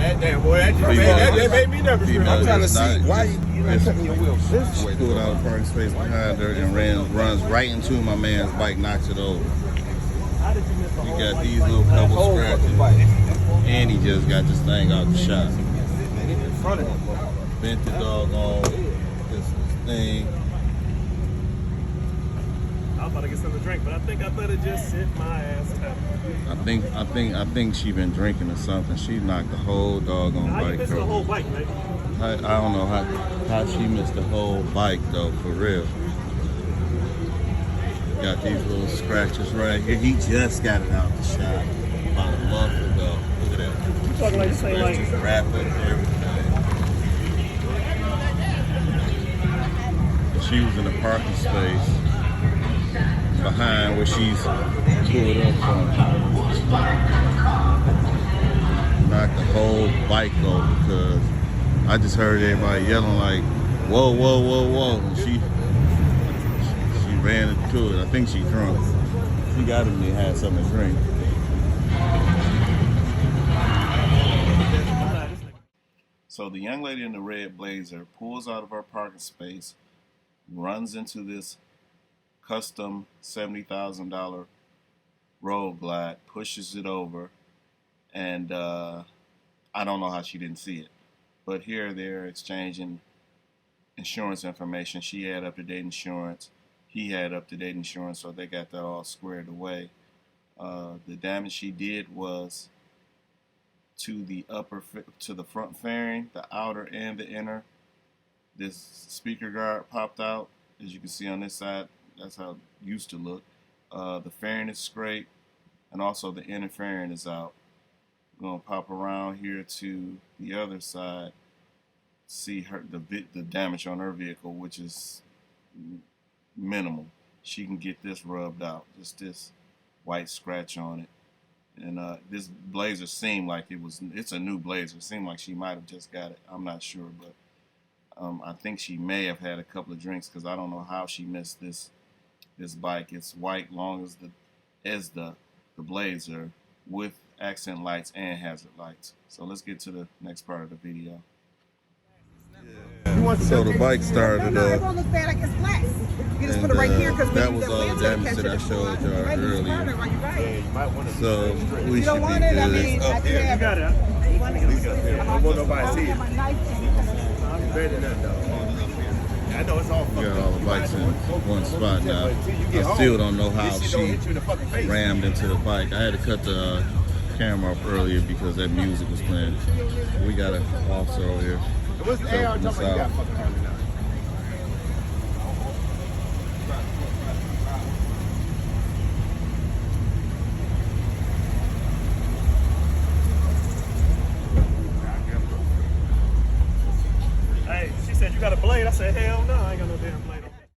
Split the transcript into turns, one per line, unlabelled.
that damn boy, that made me nervous. I'm trying to see why you not cutting your wheels this way.
Pulled out a parking space behind her and runs right into my man's bike, knocks it over. He got these little couple scratches, and he just got this thing out the shop.
In front of him.
Bent the doggone this thing.
I was about to get something to drink, but I think I better just sit my ass down.
I think she been drinking or something. She knocked the whole doggone
How you
bike
missing the
over.
whole bike, man?
I don't know how she missed the whole bike though, for real. Got these little scratches right here. He just got it out the shop about a month ago. Look at that.
You talking like say like
Just wrap it and everything. She was in a parking space behind where she's pulled up from. Knocked the whole bike over because I just heard everybody yelling like, whoa, whoa, whoa, whoa. And she ran into it. I think she's drunk. She got to be had something to drink. So the young lady in the red blazer pulls out of her parking space, runs into this custom $70,000 road glide, pushes it over, and I don't know how she didn't see it. But here they're exchanging insurance information. She had up-to-date insurance. He had up-to-date insurance, so they got that all squared away. The damage she did was to the front fairing, the outer and the inner. This speaker guard popped out, as you can see on this side. That's how it used to look. The fairing is scraped, and also the inner fairing is out. We're gonna pop around here to the other side, see the damage on her vehicle, which is minimal. She can get this rubbed out, just this white scratch on it. And this Blazer seemed like it's a new Blazer. It seemed like she might have just got it. I'm not sure, but I think she may have had a couple of drinks because I don't know how she missed this bike. It's white, long as the Blazer, with accent lights and hazard lights. So let's get to the next part of the video. So the bike started up.
It won't look bad like it's glass. You just put it right here because
that was all the damage that I showed y'all earlier. So we should be good.
You got it.
I don't want nobody to see it. I'm better than that, though. I know it's all
We got all the bikes in one spot now. I still don't know how she rammed into the bike. I had to cut the camera off earlier because that music was playing. We got an officer over here.
What's the AR jumper you got fucking on me now?
Hey, she said you got a blade. I said hell no, I ain't got no damn blade.